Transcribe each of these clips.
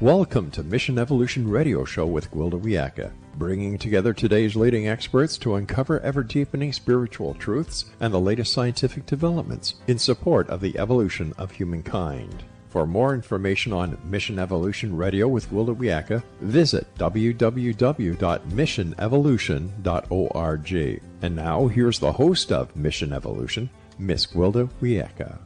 Welcome to Mission Evolution Radio Show with Gwilda Wiyaka, bringing together today's leading experts to uncover ever-deepening spiritual truths and the latest scientific developments in support of the evolution of humankind. For more information on Mission Evolution Radio with Gwilda Wiyaka, visit www.missionevolution.org. And now, here's the host of Mission Evolution, Miss Gwilda Wiyaka.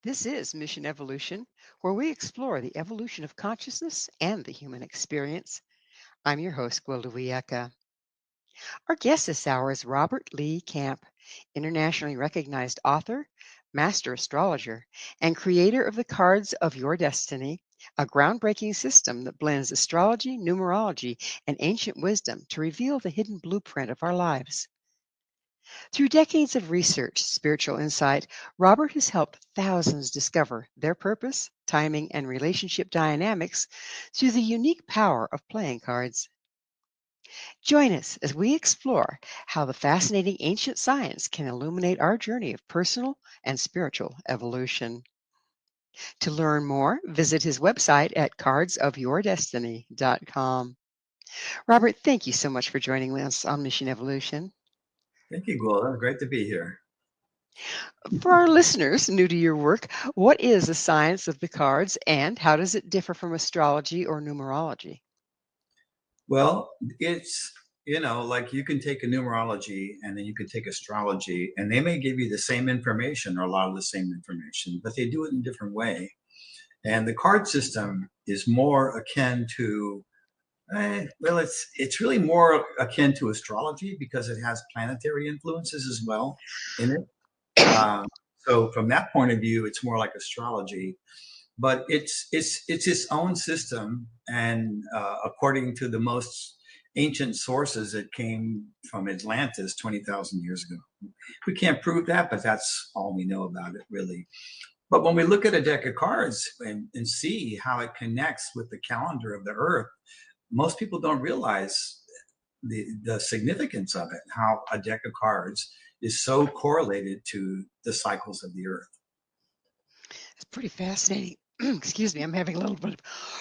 This is Mission Evolution, where we explore the evolution of consciousness and the human experience. I'm your host, Gwilda Wiyaka. Our guest this hour is Robert Lee Camp, internationally recognized author, master astrologer, and creator of the Cards of Your Destiny, a groundbreaking system that blends astrology, numerology, and ancient wisdom to reveal the hidden blueprint of our lives. Through decades of research, spiritual insight, Robert has helped thousands discover their purpose, timing, and relationship dynamics through the unique power of playing cards. Join us as we explore how the fascinating ancient science can illuminate our journey of personal and spiritual evolution. To learn more, visit his website at cardsofyourdestiny.com. Robert, thank you so much for joining us on Mission Evolution. Thank you, Gwilda. Great to be here. For our listeners new to your work, what is the science of the cards and how does it differ from astrology or numerology? Well, it's, like you can take a numerology and then you can take astrology, and they may give you the same information or a lot of the same information, but they do it in a different way. And the card system is more akin to it's really more akin to astrology because it has planetary influences as well in it. So from that point of view, it's more like astrology, but it's its own system. And according to the most ancient sources, it came from Atlantis 20,000 years ago. We can't prove that, but that's all we know about it, really. But when we look at a deck of cards and see how it connects with the calendar of the Earth, most people don't realize the significance of it, how a deck of cards is so correlated to the cycles of the Earth. It's pretty fascinating. Excuse me, I'm having a little bit of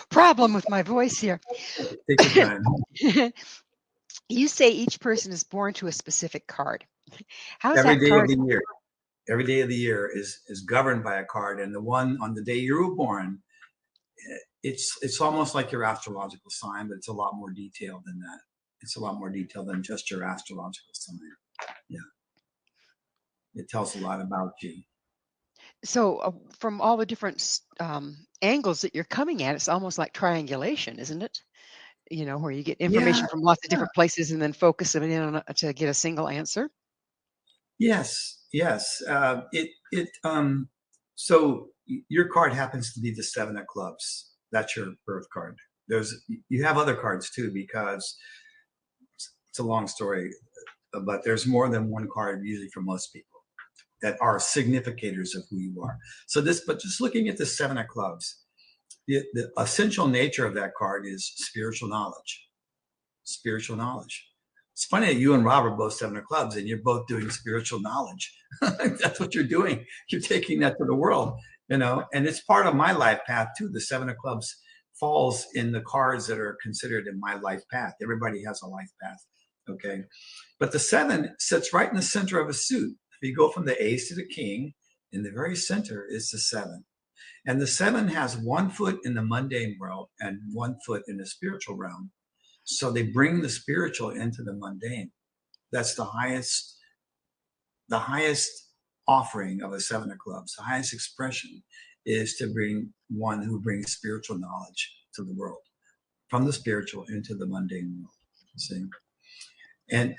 problem with my voice here. Take your time. You say each person is born to a specific card. How is Every that day card? of the year. Every day of the year is governed by a card, and the one on the day you were born, it's almost like your astrological sign, but it's a lot more detailed than that. It's a lot more detailed than just your astrological sign. Yeah. It tells a lot about you. So from all the different angles that you're coming at, it's almost like triangulation, isn't it? Where you get information from lots of different places and then focus it in on to get a single answer. Yes. So your card happens to be the 7 of clubs. That's your birth card. You have other cards too, because it's a long story, but there's more than one card usually for most people that are significators of who you are. But just looking at the 7 of clubs, the essential nature of that card is spiritual knowledge. Spiritual knowledge. It's funny that you and Rob are both 7 of clubs and you're both doing spiritual knowledge. That's what you're doing. You're taking that to the world, and it's part of my life path too. The 7 of clubs falls in the cards that are considered in my life path. Everybody has a life path. Okay. But the 7 sits right in the center of a suit. If you go from the ace to the king, in the very center is the 7. And the 7 has 1 foot in the mundane world and 1 foot in the spiritual realm. So they bring the spiritual into the mundane. That's the highest offering of a 7 of clubs. The highest expression is to bring one who brings spiritual knowledge to the world, from the spiritual into the mundane world. See? And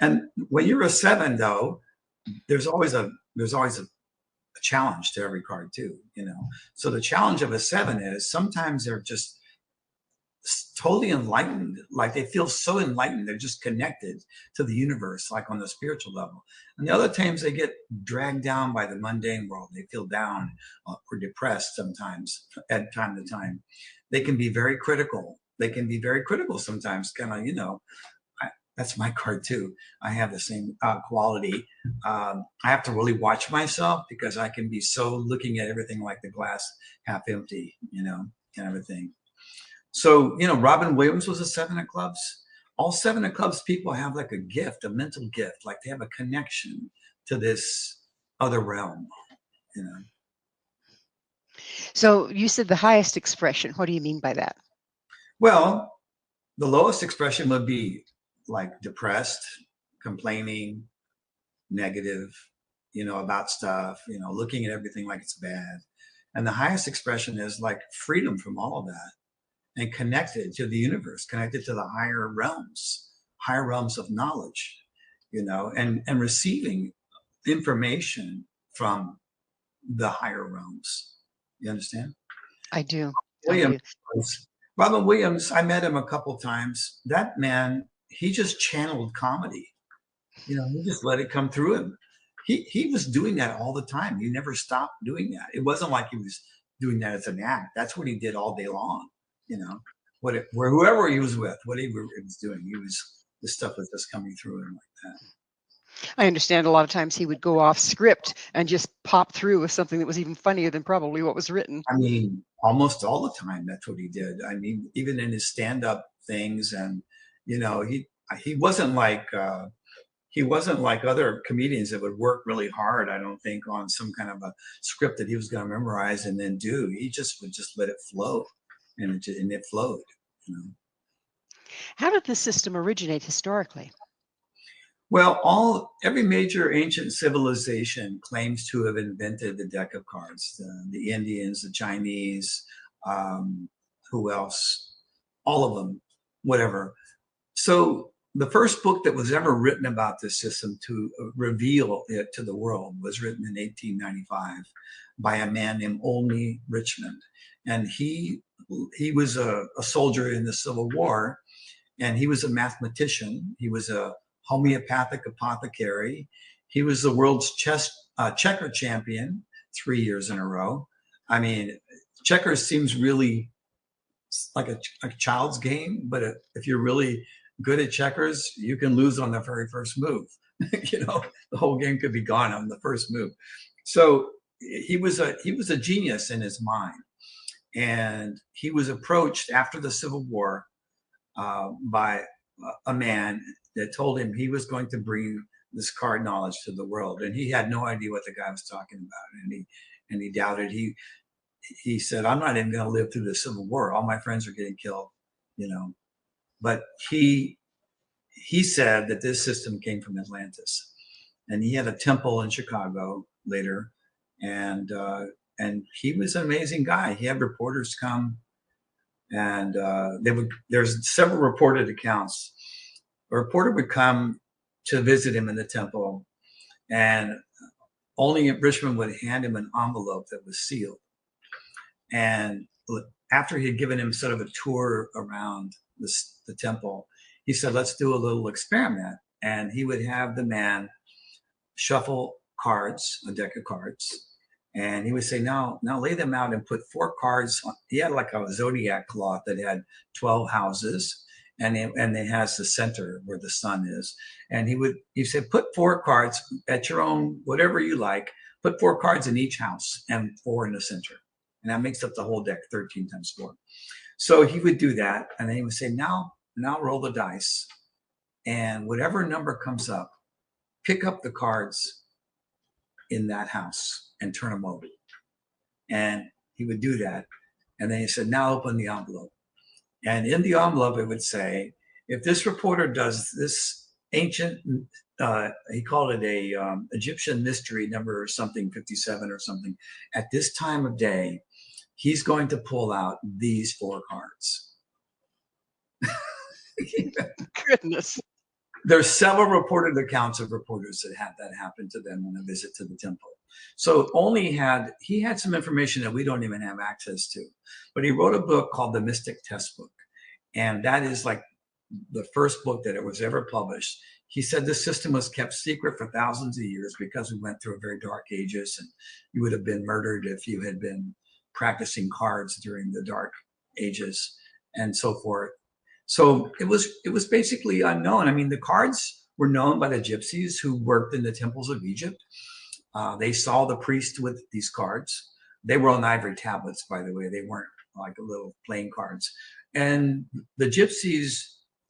when you're a 7, though, there's always a challenge to every card too. So the challenge of a 7 is sometimes they're just totally enlightened, like they feel so enlightened, they're just connected to the universe, like on the spiritual level. And the other times they get dragged down by the mundane world. They feel down or depressed sometimes at time to time. They can be very critical. Sometimes, kind of, That's my card too. I have the same quality. I have to really watch myself because I can be so looking at everything like the glass half empty, and everything. So, Robin Williams was a seven of clubs. All seven of clubs people have like a gift, a mental gift, like they have a connection to this other realm, you know. So you said the highest expression. What do you mean by that? Well, the lowest expression would be like depressed, complaining, negative, about stuff, looking at everything like it's bad. And the highest expression is like freedom from all of that and connected to the universe, connected to the higher realms of knowledge, and receiving information from the higher realms. You understand? I do. Williams, Robin Williams, I met him a couple times. That man, he just channeled comedy. He just let it come through him. He was doing that all the time. He never stopped doing that. It wasn't like he was doing that as an act. That's what he did all day long. Whoever he was with, what he was doing, this stuff was just coming through him like that. I understand a lot of times he would go off script and just pop through with something that was even funnier than probably what was written. I mean, almost all the time, that's what he did. I mean, even in his stand-up things, and he wasn't like other comedians that would work really hard, I don't think, on some kind of a script that he was going to memorize and then do. He just would just let it flow, and it flowed. How did this system originate historically? Well, every major ancient civilization claims to have invented the deck of cards. The Indians, the Chinese, who else? All of them, whatever. So the first book that was ever written about this system to reveal it to the world was written in 1895 by a man named Olney Richmond. And he was a soldier in the Civil War, and he was a mathematician. He was a homeopathic apothecary. He was the world's checker champion 3 years in a row. I mean, checkers seems really like a child's game, but if you're really good at checkers, you can lose on the very first move. The whole game could be gone on the first move. So he was a genius in his mind, and he was approached after the Civil War by a man that told him he was going to bring this card knowledge to the world, and he had no idea what the guy was talking about, and he doubted. He said, "I'm not even going to live through the Civil War. All my friends are getting killed," But he said that this system came from Atlantis, and he had a temple in Chicago later, and he was an amazing guy. He had reporters come, and there's several reported accounts. A reporter would come to visit him in the temple, and Olney Richmond would hand him an envelope that was sealed. And after he had given him sort of a tour around the temple, he said, "Let's do a little experiment." And he would have the man shuffle cards, a deck of cards, and he would say, now lay them out and put 4 cards on. He had like a zodiac cloth that had 12 houses, and it has the center where the sun is. And he said, put 4 cards at your own, whatever you like, put 4 cards in each house and 4 in the center. And that makes up the whole deck, 13 times 4. So he would do that, and then he would say, now roll the dice, and whatever number comes up, pick up the cards in that house and turn them over. And he would do that. And then he said, now open the envelope. And in the envelope, it would say, if this reporter does this ancient, he called it a Egyptian mystery number or something, 57 or something, at this time of day, he's going to pull out these 4 cards. Goodness. There's several reported accounts of reporters that had that happen to them on a visit to the temple. So he had some information that we don't even have access to, but he wrote a book called The Mystic Test Book. And that is like the first book that it was ever published. He said the system was kept secret for thousands of years because we went through a very dark ages, and you would have been murdered if you had been practicing cards during the dark ages and so forth. So it was basically unknown. I mean, the cards were known by the gypsies who worked in the temples of Egypt. They saw the priest with these cards. They were on ivory tablets, by the way. They weren't like little playing cards. And the gypsies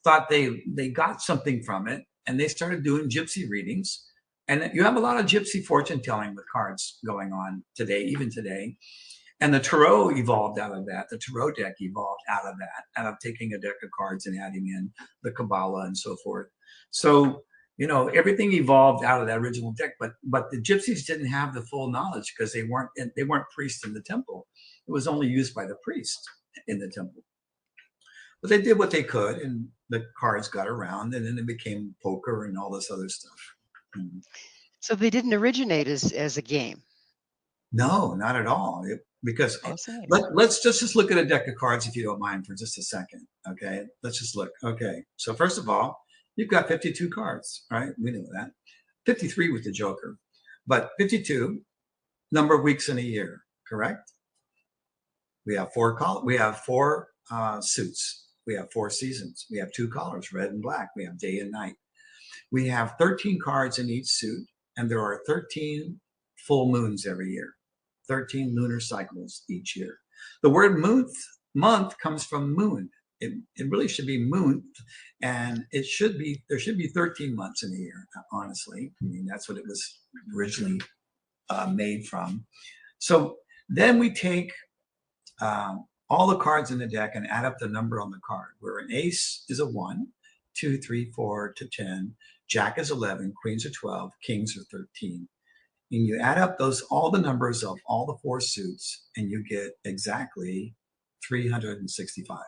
thought they got something from it, and they started doing gypsy readings. And you have a lot of gypsy fortune telling with cards going on today, even today. And the tarot evolved out of that. The tarot deck evolved out of that, out of taking a deck of cards and adding in the Kabbalah and so forth. So, you know, everything evolved out of that original deck, but the gypsies didn't have the full knowledge because they weren't priests in the temple. It was only used by the priest in the temple. But they did what they could, and the cards got around, and then it became poker and all this other stuff. So they didn't originate as a game. No, not at all. Because let's just look at a deck of cards, if you don't mind, for just a second. Okay, let's just look. Okay, so first of all, you've got 52 cards, right? We know that. 53 with the Joker, but 52 number of weeks in a year, correct? We have four suits. We have 4 seasons. We have 2 colors, red and black. We have day and night. We have 13 cards in each suit, and there are 13 full moons every year. 13 lunar cycles each year. The word month comes from moon. It really should be moon, and there should be 13 months in a year, honestly. I mean, that's what it was originally made from. So then we take all the cards in the deck and add up the number on the card, where an ace is a 1, 2, 3, 4 to 10, jack is 11, queens are 12, kings are 13. And you add up all the numbers of all the 4 suits, and you get exactly 365.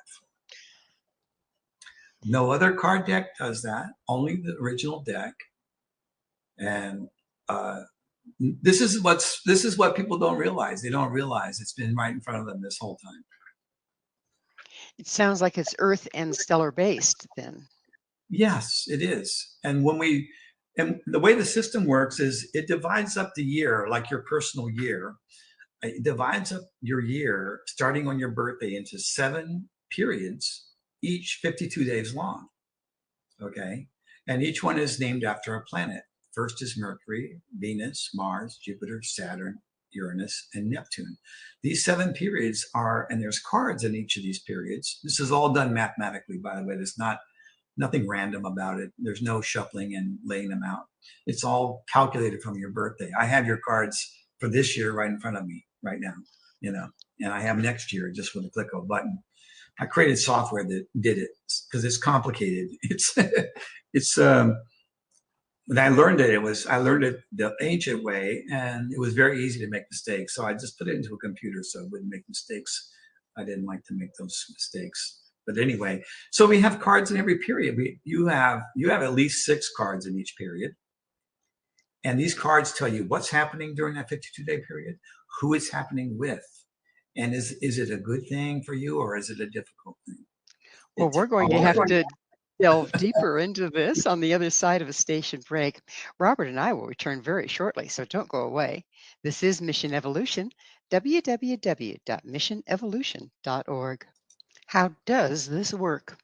No other card deck does that, only the original deck. And this is what people don't realize. They don't realize it's been right in front of them this whole time. It sounds like it's Earth and stellar based then. Yes, it is. And the way the system works is it divides up the year, like your personal year. It divides up your year starting on your birthday into 7 periods, each 52 days long. Okay. And each one is named after a planet. First is Mercury, Venus, Mars, Jupiter, Saturn, Uranus, and Neptune. These 7 periods and there's cards in each of these periods. This is all done mathematically, by the way. There's nothing random about it. There's no shuffling and laying them out. It's all calculated from your birthday. I have your cards for this year right in front of me right now, you know, and I have next year just with a click of a button. I created software that did it because it's complicated. When I learned it, I learned it the ancient way, and it was very easy to make mistakes. So I just put it into a computer so it wouldn't make mistakes. I didn't like to make those mistakes. But anyway, so we have cards in every period. You have at least 6 cards in each period. And these cards tell you what's happening during that 52-day period, who it's happening with. And is it a good thing for you, or is it a difficult thing? Well, we're going to have to delve deeper into this on the other side of a station break. Robert and I will return very shortly, so don't go away. This is Mission Evolution, www.missionevolution.org. How does this work?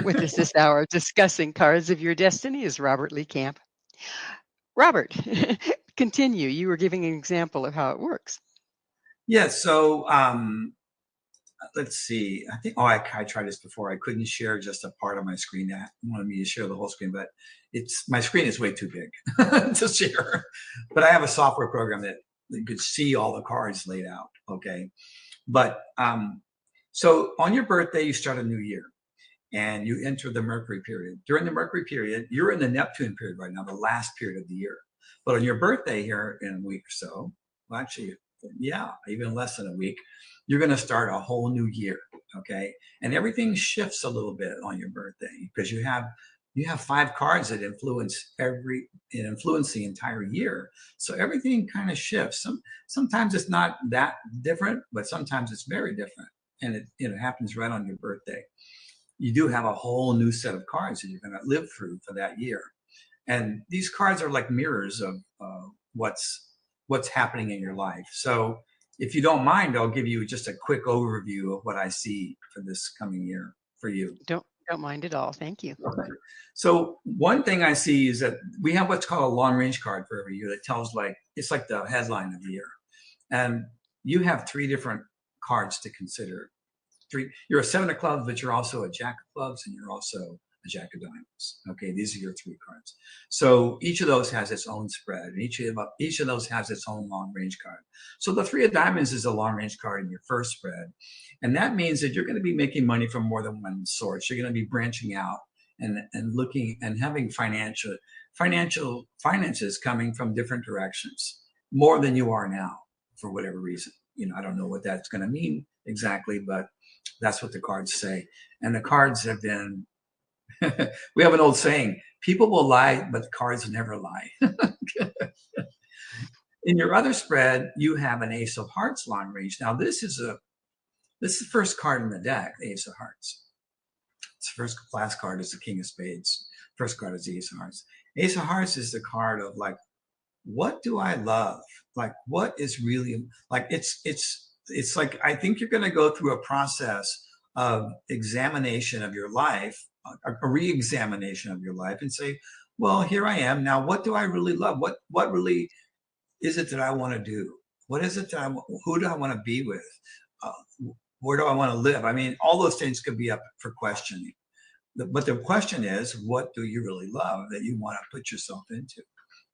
With us this hour discussing cards of your destiny is Robert Lee Camp. Robert, continue. You were giving an example of how it works. Yes. So let's see. I think I tried this before. I couldn't share just a part of my screen. I wanted me to share the whole screen, but my screen is way too big to share. But I have a software program that could see all the cards laid out. Okay. But so on your birthday, you start a new year and you enter the Mercury period. During the Mercury period, you're in the Neptune period right now, the last period of the year. But on your birthday here in a week or so, well, actually, yeah, even less than a week, you're going to start a whole new year. Okay. And everything shifts a little bit on your birthday because you have 5 cards that influence the entire year. So everything kind of shifts. Sometimes it's not that different, but sometimes it's very different. And it happens right on your birthday. You do have a whole new set of cards that you're going to live through for that year. And these cards are like mirrors of what's happening in your life. So if you don't mind, I'll give you just a quick overview of what I see for this coming year. for you? Don't mind at all. Thank you. Okay. So one thing I see is that we have what's called a long range card for every year that tells it's like the headline of the year. And you have 3 different cards to consider. You're a 7 of clubs, but you're also a jack of clubs, and you're also a jack of diamonds. Okay, these are your 3 cards. So each of those has its own spread, and each of those has its own long range card. So the 3 of diamonds is a long range card in your first spread, and that means that you're going to be making money from more than one source. You're going to be branching out and looking and having finances coming from different directions, more than you are now, for whatever reason. I don't know what that's going to mean exactly, but that's what the cards say. And the cards have been, we have an old saying, people will lie, but the cards never lie. In your other spread, you have an Ace of Hearts long range. Now, this is the first card in the deck, the Ace of Hearts. Its first class card is the King of Spades. First card is the Ace of Hearts. Ace of Hearts is the card of what do I love? What is really it's like, I think you're going to go through a process of examination of your life, a re-examination of your life, and say, well, here I am now. What do I really love? What really is it that I want to do? What is it that who do I want to be with? Where do I want to live? I mean, all those things could be up for questioning. But the question is, what do you really love that you want to put yourself into?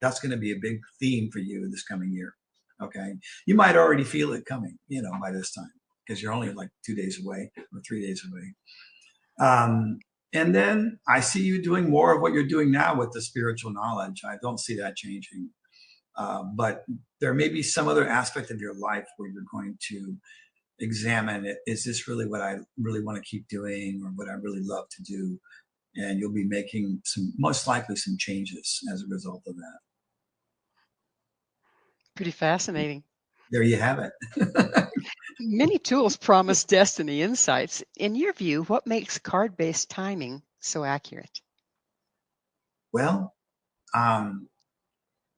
That's going to be a big theme for you this coming year. Okay. You might already feel it coming, by this time, because you're only 2 days away or 3 days away. And then I see you doing more of what you're doing now with the spiritual knowledge. I don't see that changing. But there may be some other aspect of your life where you're going to examine it. Is this really what I really want to keep doing, or what I really love to do? And you'll be making most likely some changes as a result of that. Pretty fascinating. There you have it. Many tools promise destiny insights. In your view, what makes card-based timing so accurate? Well,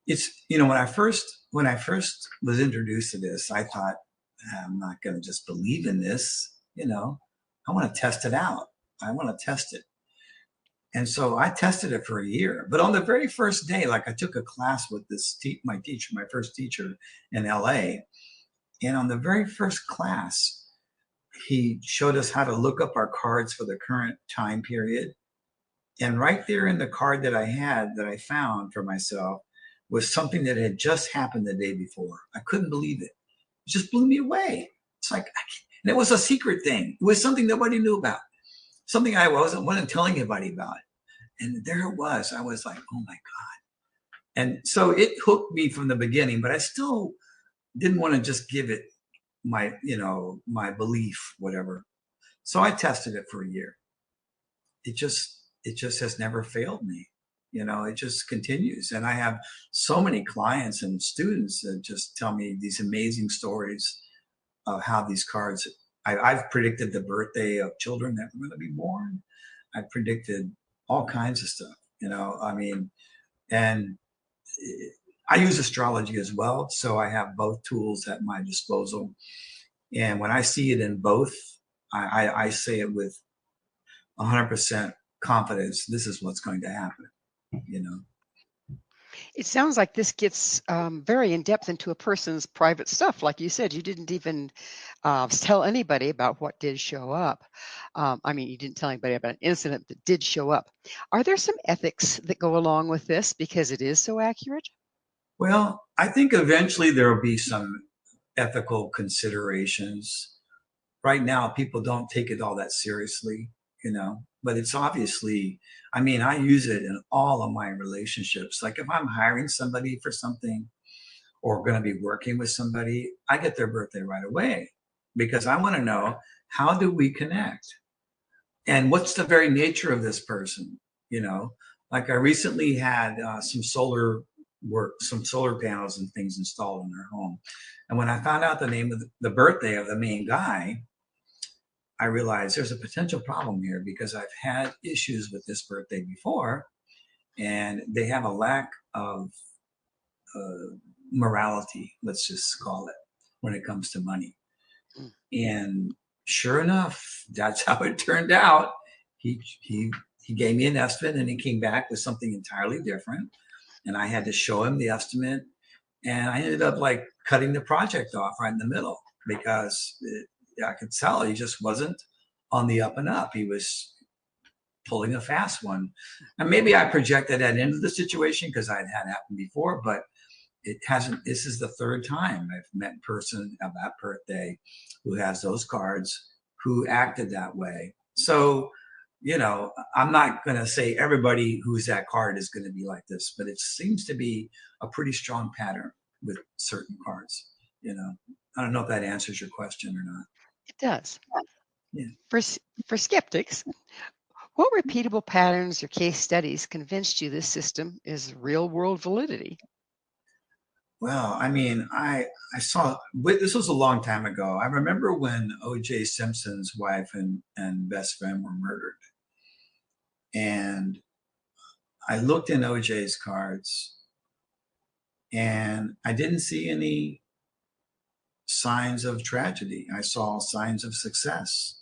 it's when I first was introduced to this, I thought, I'm not going to just believe in this. I want to test it out. I want to test it. And so I tested it for a year. But on the very first day, I took a class with my first teacher in LA. And on the very first class, he showed us how to look up our cards for the current time period. And right there in the card that I found for myself was something that had just happened the day before. I couldn't believe it. It just blew me away. It's and it was a secret thing. It was something nobody knew about. Something I wasn't telling anybody about. And there it was. I was like, oh my God. And so it hooked me from the beginning, but I still didn't want to just give it my belief, whatever. So I tested it for a year. It just has never failed me. It just continues. And I have so many clients and students that just tell me these amazing stories of how these cards, I've predicted the birthday of children that were going to be born. I've predicted all kinds of stuff, and I use astrology as well. So I have both tools at my disposal. And when I see it in both, I say it with 100% confidence. This is what's going to happen, It sounds like this gets very in depth into a person's private stuff. Like you said, you didn't even tell anybody about what did show up. You didn't tell anybody about an incident that did show up. Are there some ethics that go along with this because it is so accurate? Well, I think eventually there will be some ethical considerations. Right now, people don't take it all that seriously, but it's obviously, I use it in all of my relationships. Like if I'm hiring somebody for something or going to be working with somebody, I get their birthday right away because I want to know, how do we connect? And what's the very nature of this person? Like I recently had some solar panels and things installed in their home. And when I found out the name of the birthday of the main guy, I realized there's a potential problem here because I've had issues with this birthday before, and they have a lack of morality, let's just call it, when it comes to money. And sure enough, that's how it turned out. He gave me an estimate, and he came back with something entirely different. And I had to show him the estimate, and I ended up like cutting the project off right in the middle because I could tell he just wasn't on the up and up. He was pulling a fast one. And maybe I projected that into the situation because I'd had happened before, but it hasn't. This is the third time I've met a person of that birthday who has those cards, who acted that way. So, I'm not going to say everybody who's that card is going to be like this, but it seems to be a pretty strong pattern with certain cards. I don't know if that answers your question or not. It does. Yeah. For skeptics, what repeatable patterns or case studies convinced you this system is real world validity? Well, I mean, I saw this was a long time ago. I remember when O.J. Simpson's wife and best friend were murdered, and I looked in O.J.'s cards, and I didn't see any signs of tragedy. I saw signs of success.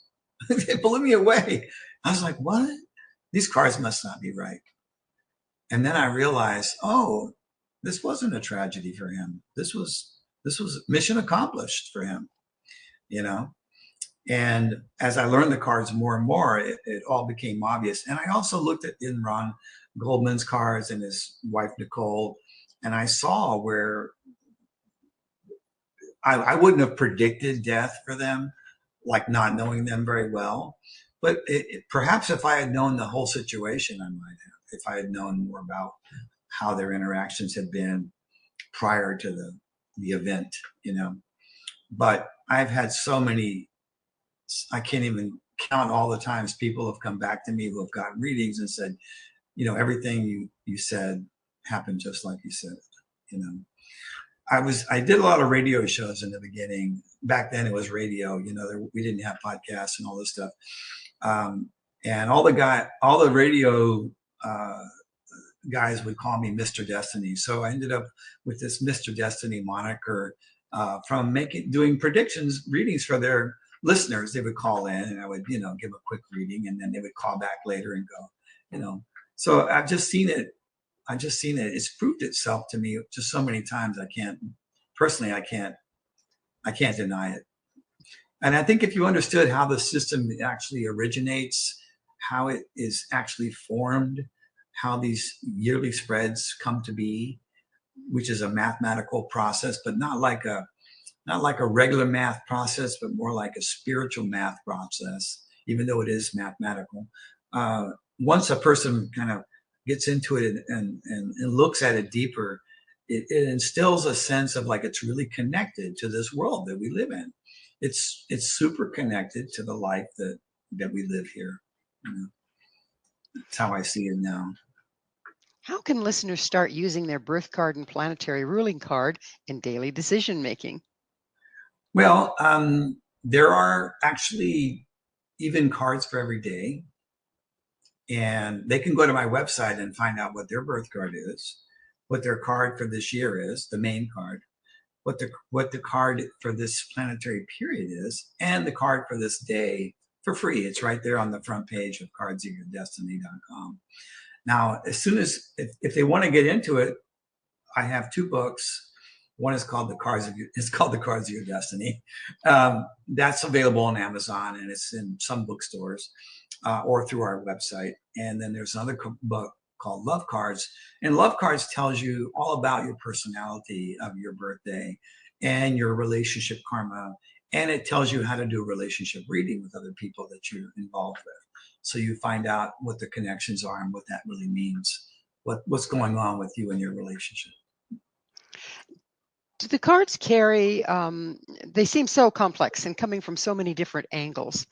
It blew me away. I was like, "What? These cards must not be right." And then I realized, oh, this wasn't a tragedy for him. This was mission accomplished for him, And as I learned the cards more and more, it all became obvious. And I also looked at Ron Goldman's cards and his wife Nicole, and I saw where I wouldn't have predicted death for them, like not knowing them very well. But perhaps if I had known the whole situation, I might have. If I had known more about how their interactions had been prior to the event, But I've had so many, I can't even count all the times people have come back to me who have gotten readings and said, everything you said happened just like you said it, I did a lot of radio shows in the beginning. Back then it was radio, we didn't have podcasts and all this stuff. And all the radio guys would call me Mr. Destiny. So I ended up with this Mr. Destiny moniker from doing predictions, readings for their listeners. They would call in, and I would, give a quick reading, and then they would call back later and go, So I've just seen it. It's proved itself to me just so many times. I can't deny it. And I think if you understood how the system actually originates, how it is actually formed, how these yearly spreads come to be, which is a mathematical process, but not like a regular math process, but more like a spiritual math process, even though it is mathematical. Once a person kind of gets into it and looks at it deeper, it instills a sense of like it's really connected to this world that we live in. It's super connected to the life that we live here. That's how I see it now. How can listeners start using their birth card and planetary ruling card in daily decision making? Well, there are actually even cards for every day, and they can go to my website and find out what their birth card is, what their card for this year is, the main card, what the card for this planetary period is, and the card for this day for free. It's right there on the front page of cardsofyourdestiny.com. Now, as soon as, if they want to get into it, I have two books. One is called The Cards of Your Destiny. That's available on Amazon, and it's in some bookstores or through our website. And then there's another book called Love Cards. And Love Cards tells you all about your personality of your birthday and your relationship karma. And it tells you how to do a relationship reading with other people that you're involved with. So you find out what the connections are and what that really means, what's going on with you in your relationship. Do the cards carry, they seem so complex and coming from so many different angles.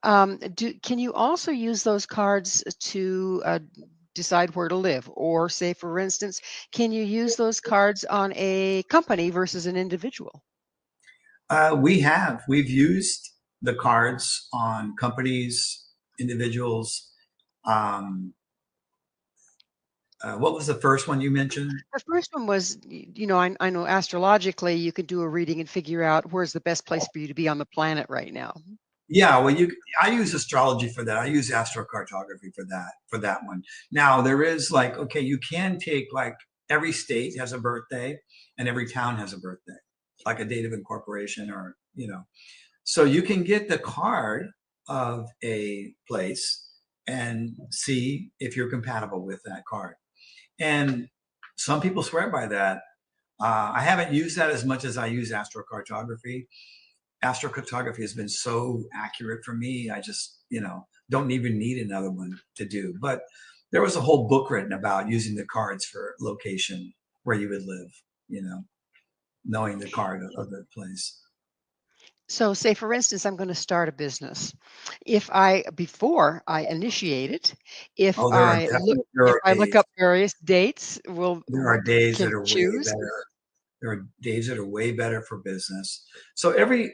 Can you also use those cards to decide where to live? Or say, for instance, can you use those cards on a company versus an individual? We've used the cards on companies, individuals. What was the first one you mentioned? The first one was, I know astrologically you could do a reading and figure out where's the best place for you to be on the planet right now. Yeah, well, I use astrology for that. I use astrocartography for that one. Now there is like, okay, you can take like every state has a birthday and every town has a birthday, like a date of incorporation or, so you can get the card of a place and see if you're compatible with that card. And some people swear by that. I haven't used that as much as I use astrocartography. Astrocartography has been so accurate for me. I just, don't even need another one to do. But there was a whole book written about using the cards for location where you would live, knowing the card of the place. So say, for instance, I'm going to start a business. Before I initiate it, if Oh, I look days. up various dates, There are days that can are way choose. better. There are days that are way better for business. So every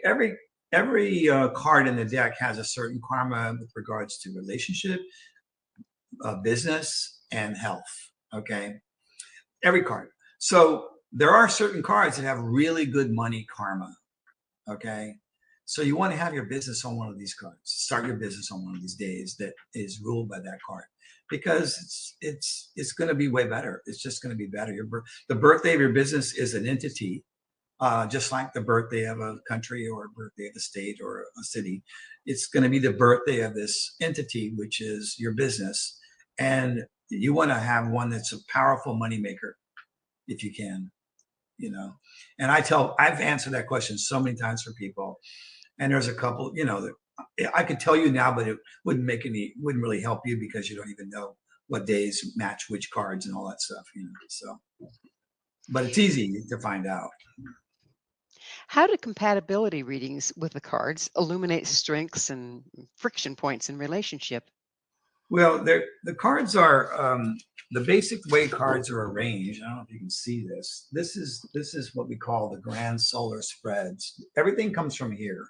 card in the deck has a certain karma with regards to relationship, business, and health. Okay, every card. So there are certain cards that have really good money karma. Okay, so you want to have your business on one of these cards. Start your business on one of these days that is ruled by that card, because it's going to be way better. It's just going to be better. The birthday of your business is an entity, just like the birthday of a country or a birthday of a state or a city. It's going to be the birthday of this entity, which is your business, and you want to have one that's a powerful moneymaker if you can. And I've answered that question so many times for people, and there's a couple, that I could tell you now, but it wouldn't really help you because you don't even know what days match which cards and all that stuff, so, but it's easy to find out. How do compatibility readings with the cards illuminate strengths and friction points in relationship? Well, the cards are the basic way cards are arranged. I don't know if you can see this. This is what we call the grand solar spreads. Everything comes from here,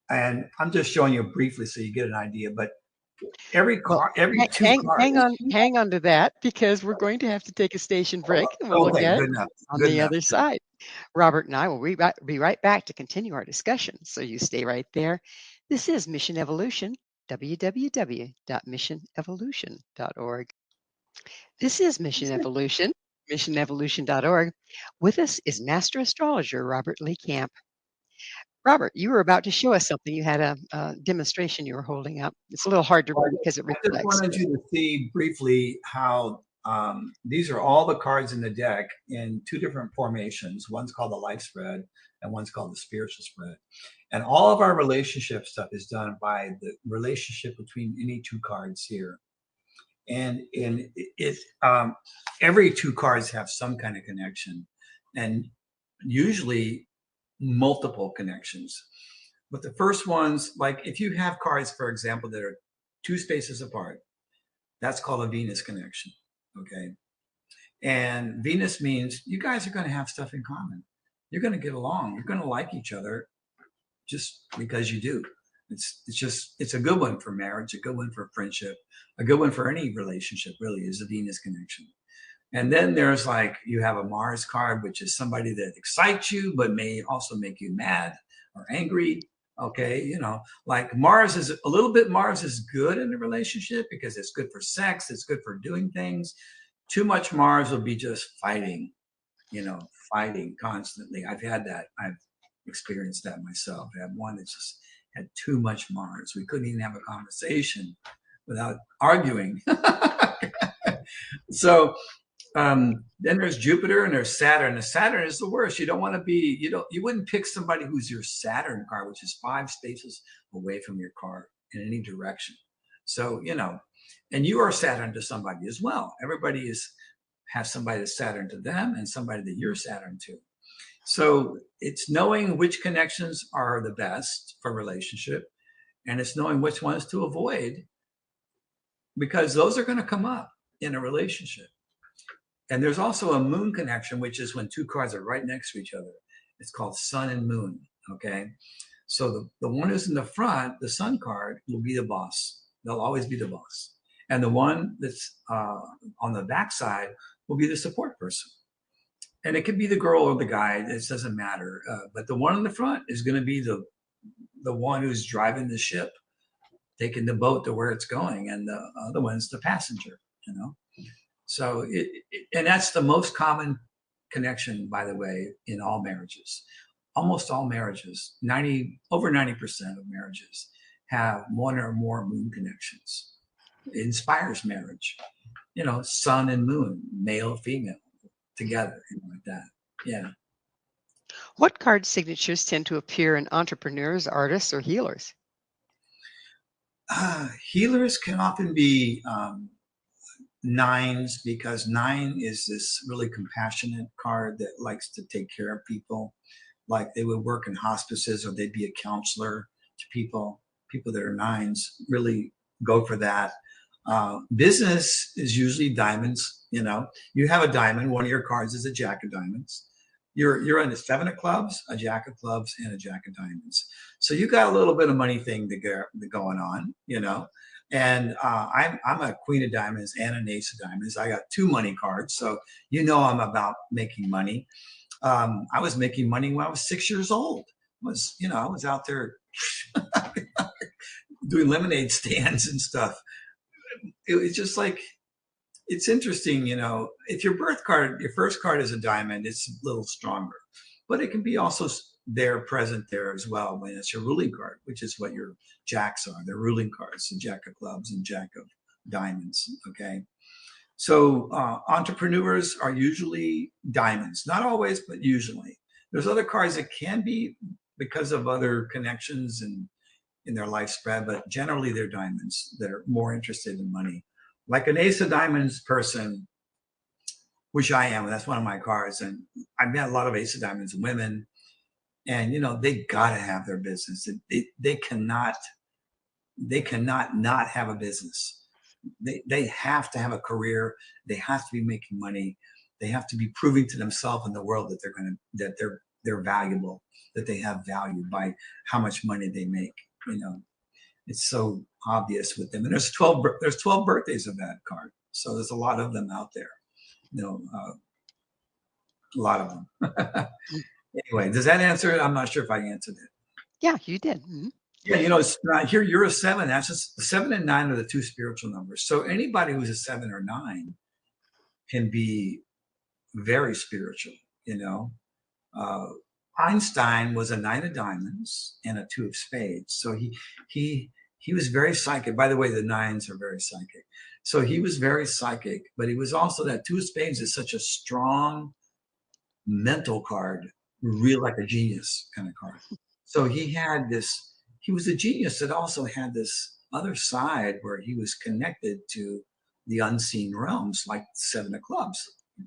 and I'm just showing you briefly so you get an idea. But every two cards. Hang on to that, because we're going to have to take a station break, and we'll look at it on the other side. Robert and I will be right back to continue our discussion, so you stay right there. This is Mission Evolution, www.missionevolution.org. This is Mission Evolution, missionevolution.org. With us is Master Astrologer Robert Lee Camp. Robert, you were about to show us something. You had a demonstration you were holding up. It's a little hard to read because it reflects. I just wanted you to see briefly how these are all the cards in the deck in two different formations. One's called the life spread and one's called the spiritual spread. And all of our relationship stuff is done by the relationship between any two cards here. And every two cards have some kind of connection, and usually multiple connections. But the first ones, like if you have cards, for example, that are two spaces apart, that's called a Venus connection. Okay. And Venus means you guys are going to have stuff in common. You're going to get along. You're going to like each other just because you do. It's a good one for marriage, a good one for friendship, a good one for any relationship, really, is the Venus connection. And then there's like, you have a Mars card, which is somebody that excites you, but may also make you mad or angry. Okay. Like Mars is good in a relationship because it's good for sex. It's good for doing things. Too much Mars will be just fighting, fighting constantly. I've had that. I've experienced that myself. I had one that just had too much Mars. We couldn't even have a conversation without arguing. So then there's Jupiter and there's Saturn. The Saturn is the worst. You don't want to be, you wouldn't pick somebody who's your Saturn card, which is 5 spaces away from your card in any direction. So, and you are Saturn to somebody as well. Everybody has somebody that's Saturn to them and somebody that you're Saturn to. So it's knowing which connections are the best for relationship, and it's knowing which ones to avoid, because those are going to come up in a relationship. And there's also a moon connection, which is when two cards are right next to each other. It's called sun and moon. Okay. So the one who's in the front, the sun card, will be the boss. They'll always be the boss. And the one that's on the backside will be the support person. And it could be the girl or the guy. It doesn't matter. But the one in the front is going to be the one who's driving the ship, taking the boat to where it's going, and the other one's the passenger, you know. So and that's the most common connection, by the way, in all marriages. Almost all marriages, over 90% of marriages have one or more moon connections. It inspires marriage, you know, sun and moon, male, female, together, you know, like that. Yeah. What card signatures tend to appear in entrepreneurs, artists, or healers? Healers can often be nines, because nine is this really compassionate card that likes to take care of people. Like they would work in hospices, or they'd be a counselor to people. People that are nines really go for that. Business is usually diamonds. You know, you have a diamond. One of your cards is a jack of diamonds. You're in a 7 of clubs, a jack of clubs, and a jack of diamonds. So you got a little bit of money thing going on, you know. And I'm a queen of diamonds and an ace of diamonds. I got 2 money cards, so you know I'm about making money. I was making money when I was 6 years old. I was out there doing lemonade stands and stuff. It was just like, it's interesting, you know, if your first card is a diamond, it's a little stronger, but it can be also present there as well when it's your ruling card, which is what your jacks are. They're ruling cards, the jack of clubs and jack of diamonds. Okay. So entrepreneurs are usually diamonds, not always, but usually. There's other cards that can be because of other connections and in their life spread, but generally they're diamonds that are more interested in money. Like an ace of diamonds person, which I am, and that's one of my cards. And I've met a lot of ace of diamonds women, and you know, they gotta have their business. They cannot not have a business. They have to have a career. They have to be making money. They have to be proving to themselves and the world that they're valuable, that they have value by how much money they make. You know, it's so obvious with them. And there's 12 birthdays of that card, so there's a lot of them out there. You know, a lot of them. Anyway, does that answer it? I'm not sure if I answered it. Yeah, you did. Mm-hmm. Yeah, you know, it's not here. You're a 7. That's just 7 and 9 are the 2 spiritual numbers. So anybody who's a 7 or 9 can be very spiritual. You know, Einstein was a 9 of diamonds and a 2 of spades. So he was very psychic. By the way, the 9s are very psychic. So he was very psychic, but he was also, that 2 of spades is such a strong mental card, real, like a genius kind of card. So he was a genius that also had this other side where he was connected to the unseen realms, like 7 of clubs,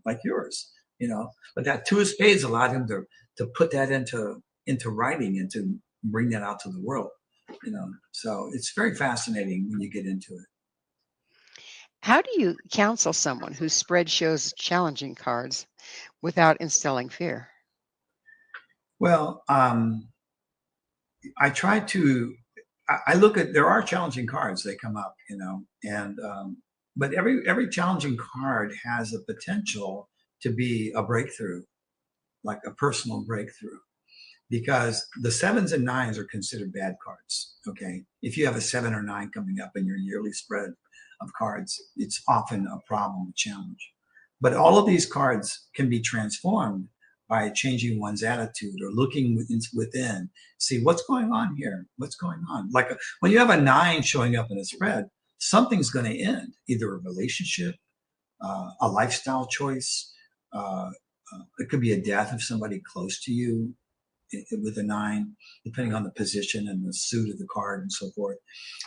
like yours, you know. But that 2 of spades allowed him to put that into writing and to bring that out to the world, you know. So it's very fascinating when you get into it. How do you counsel someone whose spread shows challenging cards without instilling fear? Well, I try to. I look at, there are challenging cards. They come up, you know, and but every challenging card has a potential to be a breakthrough, like a personal breakthrough, because the 7s and 9s are considered bad cards. Okay, if you have a 7 or 9 coming up in your yearly spread of cards, it's often a problem, a challenge. But all of these cards can be transformed by changing one's attitude or looking within, see what's going on here, what's going on. Like when you have a 9 showing up in a spread, something's going to end, either a relationship, a lifestyle choice. It could be a death of somebody close to you with a 9, depending on the position and the suit of the card and so forth.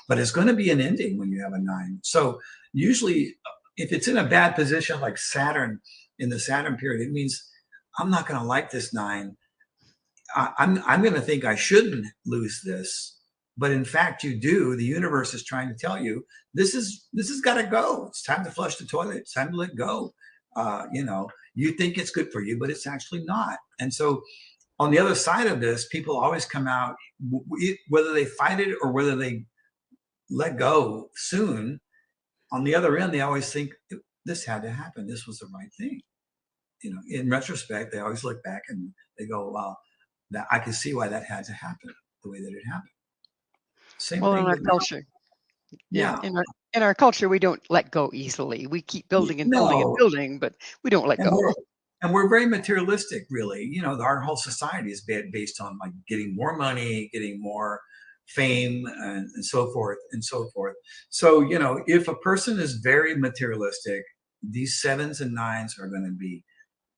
But it's going to be an ending when you have a 9. So usually if it's in a bad position, like Saturn, in the Saturn period, it means I'm not going to like this 9. I'm going to think I shouldn't lose this. But in fact, you do. The universe is trying to tell you, this has got to go. It's time to flush the toilet. It's time to let go. You know, you think it's good for you, but it's actually not. And so on the other side of this, people always come out, whether they fight it or whether they let go soon, on the other end, they always think this had to happen. This was the right thing. You know, in retrospect, they always look back and they go, "Wow, that I can see why that had to happen the way that it happened." Same Well, in thing our with culture, yeah, yeah. in our culture, we don't let go easily. We keep building and building and No, building, but we don't let and go. we're very materialistic, really. Our whole society is based on like getting more money, getting more fame, and so forth and so forth. So if a person is very materialistic, these sevens and nines are going to be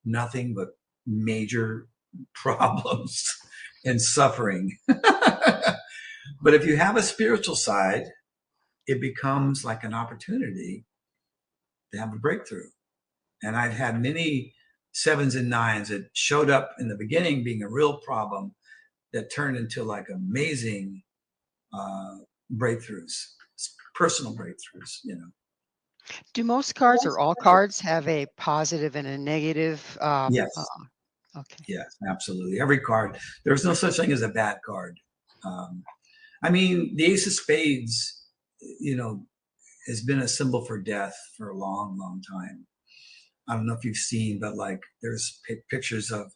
nothing but major problems and suffering. But if you have a spiritual side, it becomes like an opportunity to have a breakthrough. And I've had many sevens and nines that showed up in the beginning being a real problem that turned into like amazing uh, breakthroughs, personal breakthroughs. Do most cards or all cards have a positive and a negative? Yes, Okay. yes, absolutely. Every card, there's no such thing as a bad card. Um, I mean, the Ace of Spades, you know, has been a symbol for death for a long, long time. I don't know if you've seen, but like there's pictures of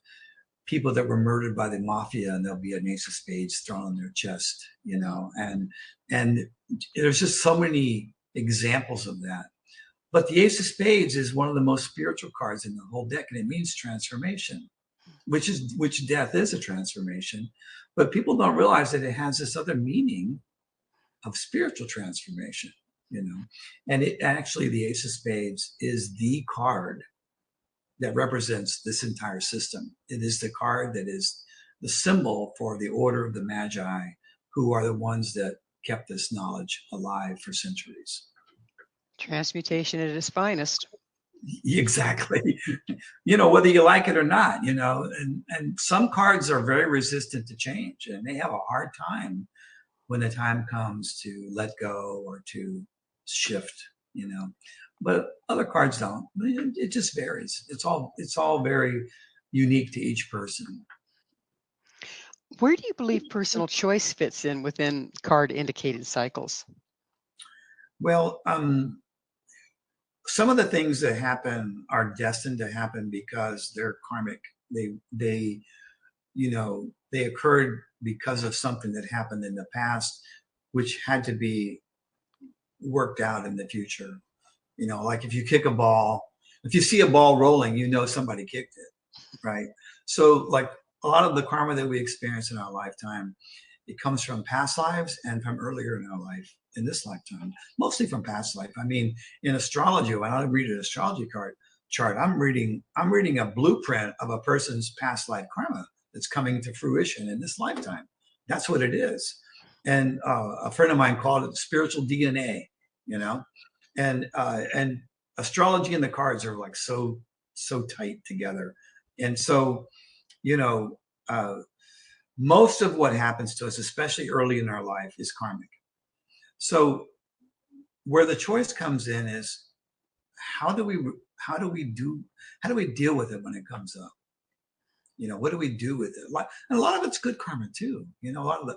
people that were murdered by the mafia, and there'll be an Ace of Spades thrown on their chest, and there's just so many examples of that. But the Ace of Spades is one of the most spiritual cards in the whole deck, and it means transformation, which death is a transformation. But people don't realize that it has this other meaning of spiritual transformation. And it actually, the Ace of Spades is the card that represents this entire system. It is the card that is the symbol for the order of the Magi, who are the ones that kept this knowledge alive for centuries. Transmutation at its finest. Exactly. Whether you like it or not, and some cards are very resistant to change, and they have a hard time when the time comes to let go or to shift. But other cards don't. It just varies. It's all very unique to each person. Where do you believe personal choice fits in within card indicated cycles? Well, some of the things that happen are destined to happen because they're karmic. They occurred because of something that happened in the past, which had to be worked out in the future. Like if you kick a ball, if you see a ball rolling, somebody kicked it, right? So like a lot of the karma that we experience in our lifetime, it comes from past lives and from earlier in our life, in this lifetime, mostly from past life. I mean, in astrology, when I read an astrology chart, I'm reading a blueprint of a person's past life karma that's coming to fruition in this lifetime. That's what it is. And a friend of mine called it spiritual DNA, and astrology and the cards are like so tight together. And so, you know, uh, most of what happens to us, especially early in our life, is karmic. So where the choice comes in is how do we deal with it when it comes up? What do we do with it? And a lot of it's good karma too. A lot of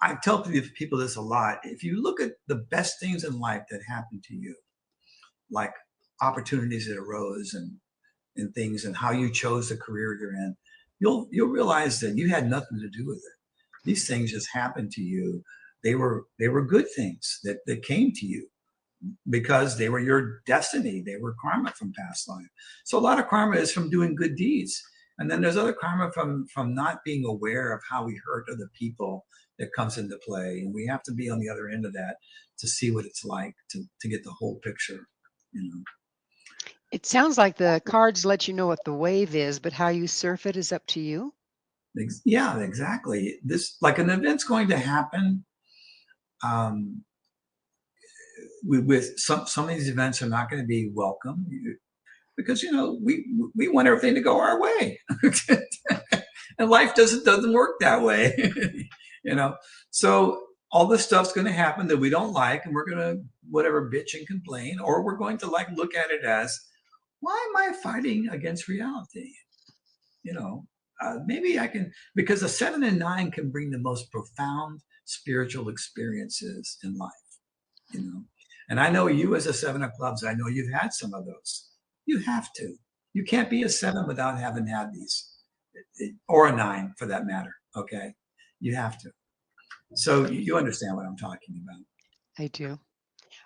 I tell people this a lot. If you look at the best things in life that happened to you, like opportunities that arose and things, and how you chose the career you're in, you'll realize that you had nothing to do with it. These things just happened to you. They were good things that came to you because they were your destiny. They were karma from past life. So a lot of karma is from doing good deeds. And then there's other karma from not being aware of how we hurt other people that comes into play. And we have to be on the other end of that to see what it's like to get the whole picture. It sounds like the cards let you know what the wave is, but how you surf it is up to you. Yeah, exactly. This, like, an event's going to happen. Um, with some of these events are not going to be welcome because we want everything to go our way, and life doesn't work that way. So all this stuff's going to happen that we don't like, and we're going to whatever bitch and complain, or we're going to like look at it as, why am I fighting against reality? Maybe I can, because a 7 and 9 can bring the most profound spiritual experiences in life. And I know you, as a 7 of clubs, I know you've had some of those. You have to. You can't be a 7 without having had these, or a 9 for that matter. Okay, you have to. So you understand what I'm talking about. I do.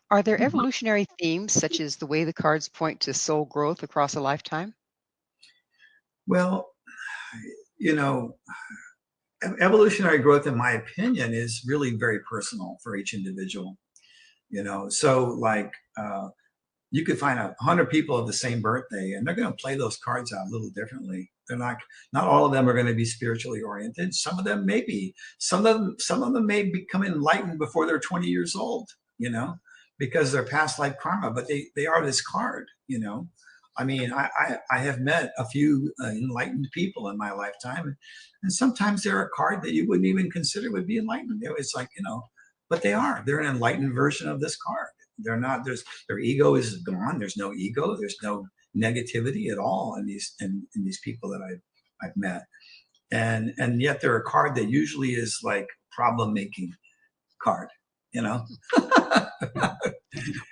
Are there evolutionary themes such as the way the cards point to soul growth across a lifetime? Well, you know, evolutionary growth, in my opinion, is really very personal for each individual. So like you could find 100 people of the same birthday, and they're going to play those cards out a little differently. They're not all of them are going to be spiritually oriented. Some of them may be. Some of them may become enlightened before they're 20 years old. Because they're past life karma, but they are this card. I mean, I have met a few enlightened people in my lifetime, and sometimes they're a card that you wouldn't even consider would be enlightened. It's like, but they're an enlightened version of this card. They're not, their ego is gone. There's no ego. There's no negativity at all in these people that I've met. And yet they're a card that usually is like problem making card,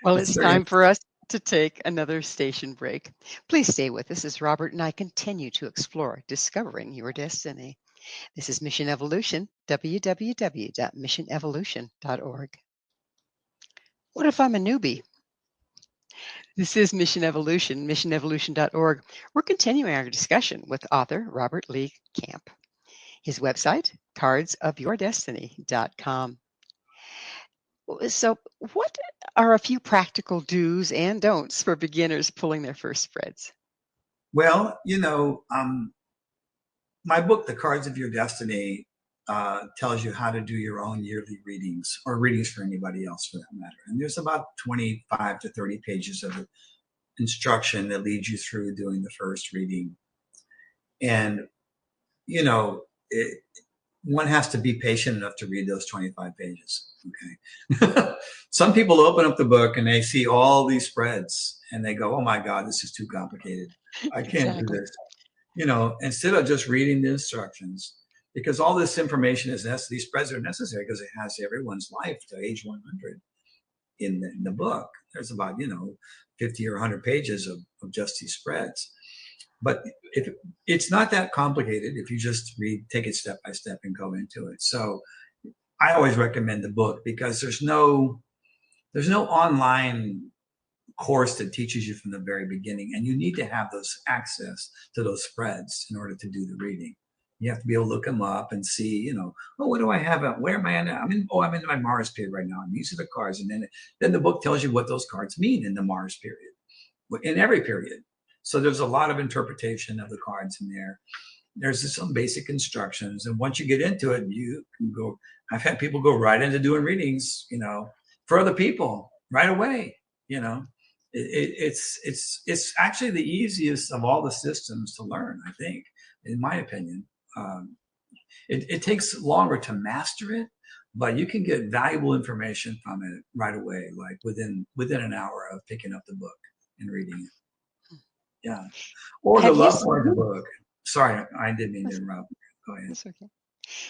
Well, it's time for us to take another station break. Please stay with us as Robert and I continue to explore discovering your destiny. This is Mission Evolution, www.missionevolution.org. What if I'm a newbie? This is Mission Evolution, missionevolution.org. We're continuing our discussion with author Robert Lee Camp. His website, cardsofyourdestiny.com. So, what are a few practical do's and don'ts for beginners pulling their first spreads? Well, my book, The Cards of Your Destiny, tells you how to do your own yearly readings, or readings for anybody else for that matter. And there's about 25 to 30 pages of instruction that leads you through doing the first reading. And, one has to be patient enough to read those 25 pages. Okay. Some people open up the book and they see all these spreads and they go, oh my God, this is too complicated. I can't do this. Instead of just reading the instructions, because all this information is necessary, these spreads are necessary because it has everyone's life to age 100 in the book. There's about, 50 or 100 pages of just these spreads. But it's not that complicated if you just take it step by step and go into it. So I always recommend the book because there's no online course that teaches you from the very beginning, and you need to have those access to those spreads in order to do the reading. You have to be able to look them up and see, what do I have? Where am I in? I'm in my Mars period right now, and these are the cards. And then the book tells you what those cards mean in the Mars period, in every period. So there's a lot of interpretation of the cards in there. There's some basic instructions, and once you get into it, you can go. I've had people go right into doing readings, for other people right away. It's actually the easiest of all the systems to learn, I think, in my opinion. It takes longer to master it, but you can get valuable information from it right away, like within an hour of picking up the book and reading it. Yeah. Or the Love Cards book. Sorry, I didn't mean to interrupt. Go ahead. That's okay.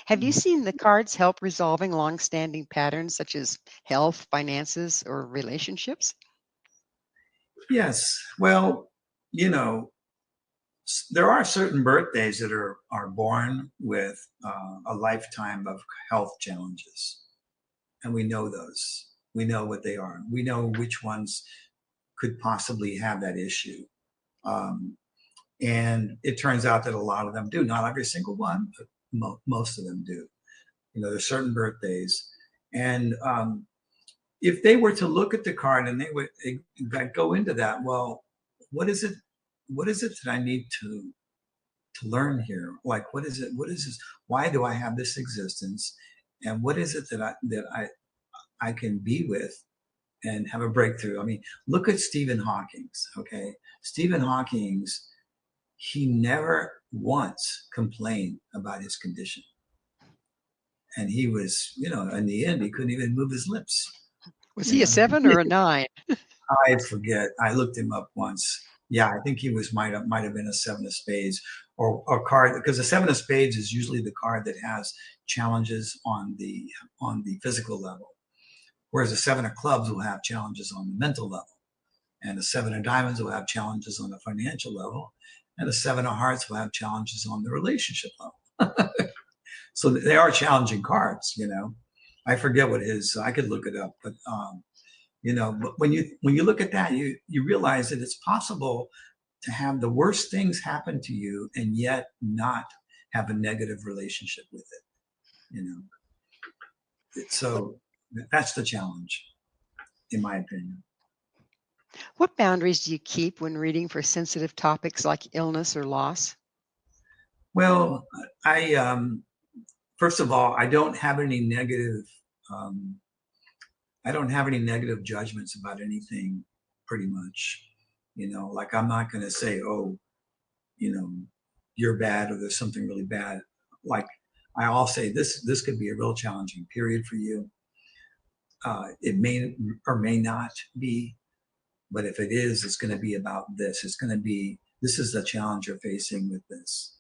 Have you seen the cards help resolving long-standing patterns such as health, finances, or relationships? Yes. Well, there are certain birthdays that are born with a lifetime of health challenges. And we know those. We know what they are. We know which ones could possibly have that issue. And it turns out that a lot of them do. Not every single one, but most of them do. There's certain birthdays. And if they were to look at the card and they would go into that, well, what is it that I need to learn here? Like, what is it? What is this? Why do I have this existence? And what is it that I can be with and have a breakthrough? I mean, look at Stephen Hawking. Okay. Stephen Hawking, he never once complained about his condition. And he was, in the end, he couldn't even move his lips. Was he a 7 or a 9? I forget. I looked him up once. Yeah, I think he might have been a 7 of spades or a card, because the 7 of spades is usually the card that has challenges on the physical level, whereas the 7 of clubs will have challenges on the mental level, and the 7 of diamonds will have challenges on the financial level, and the 7 of hearts will have challenges on the relationship level. So they are challenging cards, I forget what his. I could look it up, but you know, but when you look at that, you realize that it's possible to have the worst things happen to you and yet not have a negative relationship with it. You know, so that's the challenge, in my opinion. What boundaries do you keep when reading for sensitive topics like illness or loss? Well, I first of all, I don't have any negative. Um, I don't have any negative judgments about anything, pretty much. You know, like I'm not going to say, oh, you know, you're bad or there's something really bad. Like I'll say this could be a real challenging period for you. It may or may not be, but if it is, it's going to be about this. It's going to be, this is the challenge you're facing with this.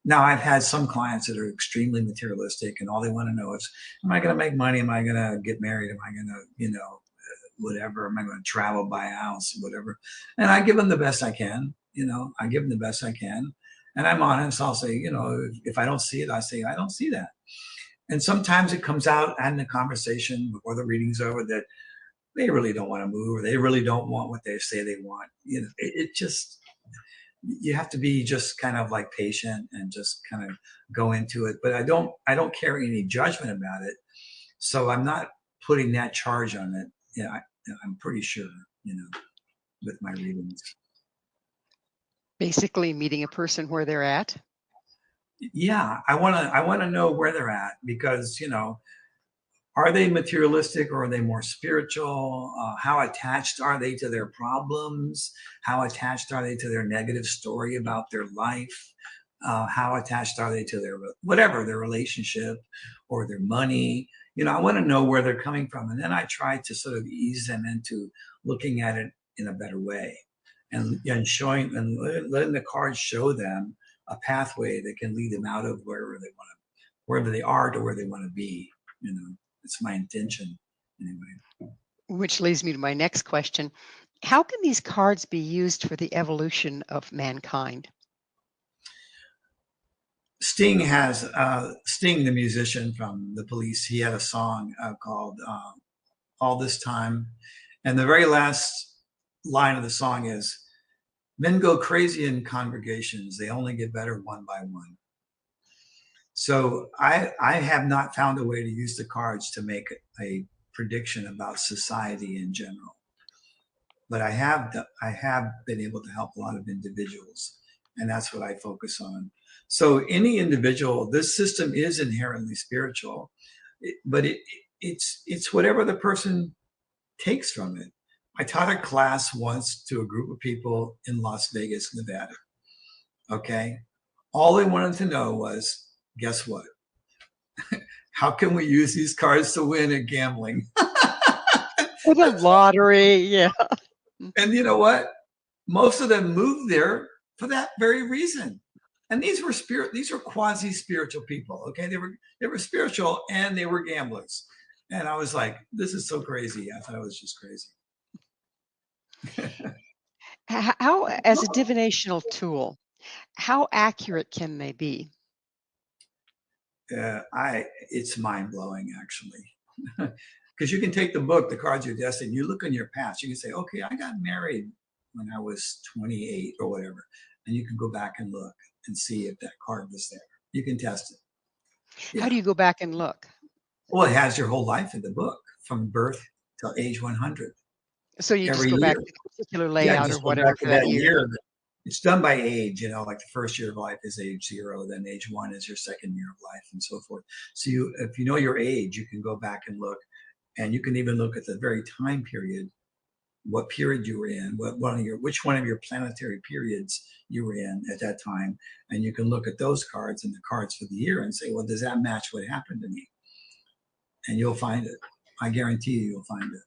Now, I've had some clients that are extremely materialistic and all they want to know is, am I going to make money? Am I going to get married? Am I going to, you know, whatever? Am I going to travel, buy a house, whatever? And I give them the best I can. You know, I give them the best I can. And I'm honest. I'll say, you know, if I don't see it, I say, I don't see that. And sometimes it comes out in the conversation before the reading's over that they really don't want to move or they really don't want what they say they want. You know, it just, you have to be just kind of like patient and just kind of go into it. But I don't carry any judgment about it. So I'm not putting that charge on it. Yeah, I'm pretty sure, you know, with my readings. Basically meeting a person where they're at. Yeah, I want to know where they're at because, you know, are they materialistic or are they more spiritual? How attached are they to their problems? How attached are they to their negative story about their life? How attached are they to their whatever, their relationship or their money? You know, I want to know where they're coming from. And then I try to sort of ease them into looking at it in a better way and showing and letting the cards show them a pathway that can lead them out of wherever they are to where they want to be, you know. It's my intention anyway. Which leads me to my next question. How can these cards be used for the evolution of mankind? Sting the musician from the Police. He had a song called All This Time. And the very last line of the song is, men go crazy in congregations. They only get better one by one. So I have not found a way to use the cards to make a prediction about society in general, but I have been able to help a lot of individuals, and that's what I focus on. So any individual, this system is inherently spiritual, but it's whatever the person takes from it. I taught a class once to a group of people in Las Vegas, Nevada. Okay, all they wanted to know was, guess what? How can we use these cards to win at gambling? For the lottery, yeah. And you know what? Most of them moved there for that very reason. And these were quasi-spiritual people. Okay, they were spiritual and they were gamblers. And I was like, this is so crazy. I thought it was just crazy. How, as a divinational tool, how accurate can they be? It's mind-blowing, actually. Because you can take the book, The Cards of Your Destiny, you look in your past, you can say, okay, I got married when I was 28 or whatever. And you can go back and look and see if that card was there. You can test it. Yeah. How do you go back and look? Well, it has your whole life in the book from birth till age 100. So you just go back to the particular layout or whatever for that year. It's done by age, you know, like the first year of life is age 0, then age 1 is your second year of life and so forth. So if you know your age, you can go back and look, and you can even look at the very time period, what period you were in, which one of your planetary periods you were in at that time. And you can look at those cards and the cards for the year and say, well, does that match what happened to me? And you'll find it. I guarantee you'll find it.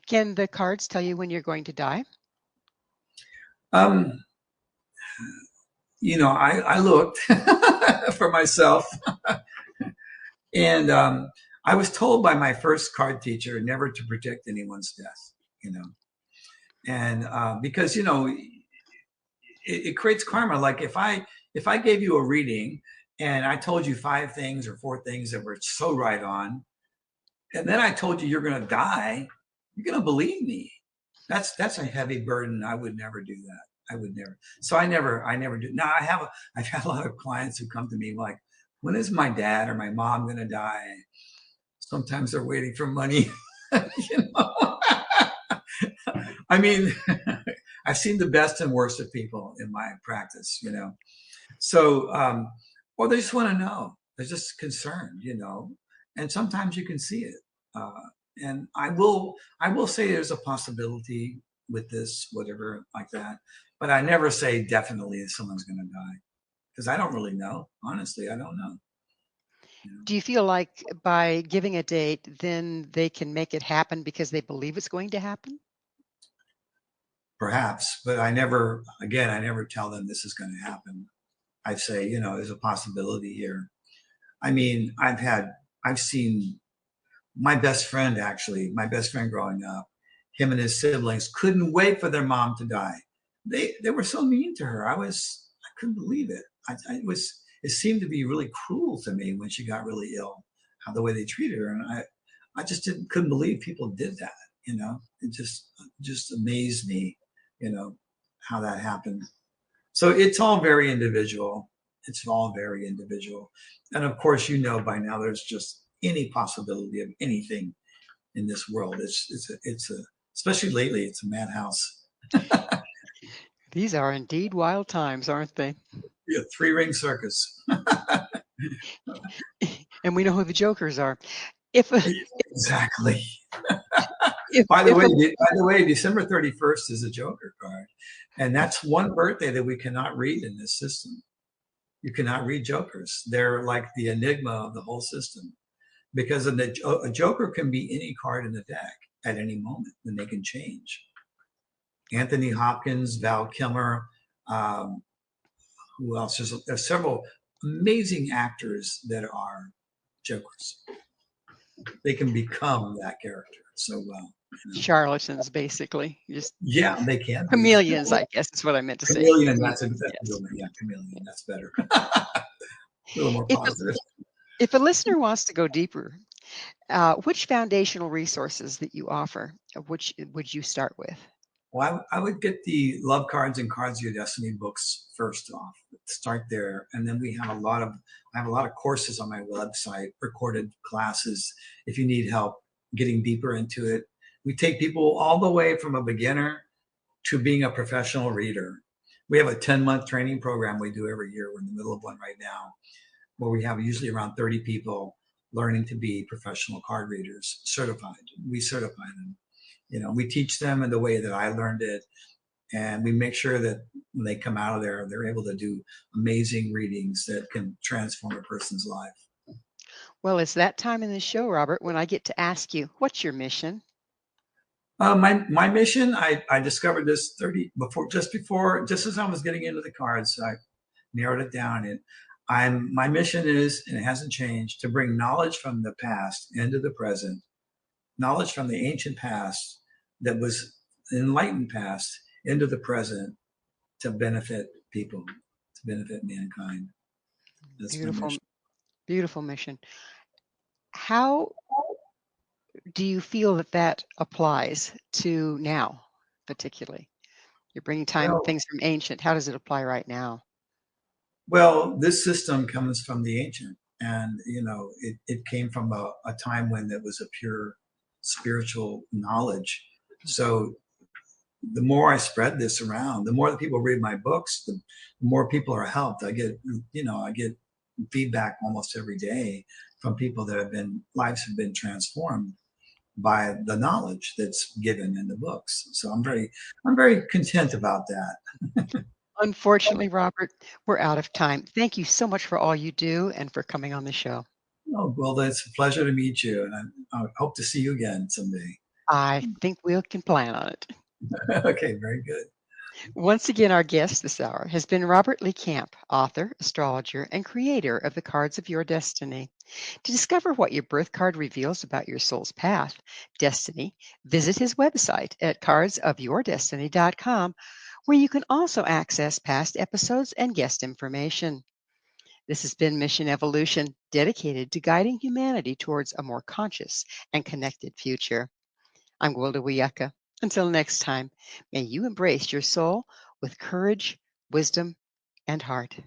Can the cards tell you when you're going to die? You know, I looked for myself, and I was told by my first card teacher never to predict anyone's death. You know, and because you know, it creates karma. Like if I gave you a reading and I told you 5 things or 4 things that were so right on, and then I told you you're going to die, you're going to believe me. That's a heavy burden. I would never do that. I would never. So I never do. Now I've had a lot of clients who come to me like, when is my dad or my mom going to die? Sometimes they're waiting for money. You know? I mean, I've seen the best and worst of people in my practice, you know. So, or they just want to know. They're just concerned, you know. And sometimes you can see it. And I will say there's a possibility with this, whatever like that. But I never say definitely that someone's going to die, because I don't really know. Honestly, I don't know. You know? Do you feel like by giving a date, then they can make it happen because they believe it's going to happen? Perhaps, but I never tell them this is going to happen. I say, you know, there's a possibility here. I mean, I've seen my best friend growing up, him and his siblings couldn't wait for their mom to die. They were so mean to her. I couldn't believe it. It seemed to be really cruel to me when she got really ill, how the way they treated her. And I just couldn't believe people did that. You know, it just amazed me, you know, how that happened. So it's all very individual. It's all very individual. And of course, you know, by now there's just any possibility of anything in this world. It's especially lately, it's a madhouse. These are indeed wild times, aren't they? Yeah, 3-ring circus. And we know who the jokers are. If Exactly. if, By the if way, December 31st is a Joker card, and that's one birthday that we cannot read in this system. You cannot read jokers. They're like the enigma of the whole system, because a joker can be any card in the deck at any moment, and they can change. Anthony Hopkins, Val Kilmer, who else? There's several amazing actors that are jokers. They can become that character so well. You know? charlatans, basically, just They can. chameleons, I guess is what I meant to say. Chameleon, that's a Yes. chameleon. That's better. A little more positive. If a listener wants to go deeper, which foundational resources that you offer, which would you start with? Well, I would get the Love Cards and Cards of Your Destiny books first off. Start there, and then I have a lot of courses on my website, recorded classes. If you need help getting deeper into it, we take people all the way from a beginner to being a professional reader. We have a 10-month training program we do every year. We're in the middle of one right now, where we have usually around 30 people learning to be professional card readers, certified. We certify them. You know, we teach them in the way that I learned it, and we make sure that when they come out of there, they're able to do amazing readings that can transform a person's life. Well, it's that time in the show, Robert, when I get to ask you, what's your mission? My mission, I discovered this just as I was getting into the cards, I narrowed it down. And my mission is, and it hasn't changed, to bring knowledge from the past into the present, knowledge from the ancient past that was enlightened past into the present, to benefit people, to benefit mankind. That's my mission. Beautiful mission. How do you feel that applies to now, particularly? You're bringing things from ancient. How does it apply right now? Well, this system comes from the ancient, and you know, it came from a time when it was a pure spiritual knowledge. So the more I spread this around, the more that people read my books, the more people are helped. I get feedback almost every day from people that lives have been transformed by the knowledge that's given in the books. So I'm very content about that. Unfortunately, Robert, we're out of time. Thank you so much for all you do and for coming on the show. Oh, well, it's a pleasure to meet you, and I hope to see you again someday. I think we can plan on it. Okay, very good. Once again, our guest this hour has been Robert Lee Camp, author, astrologer, and creator of the Cards of Your Destiny. To discover what your birth card reveals about your soul's path, destiny, visit his website at cardsofyourdestiny.com, where you can also access past episodes and guest information. This has been Mission Evolution, dedicated to guiding humanity towards a more conscious and connected future. I'm Gwilda Wiyaka. Until next time, may you embrace your soul with courage, wisdom, and heart.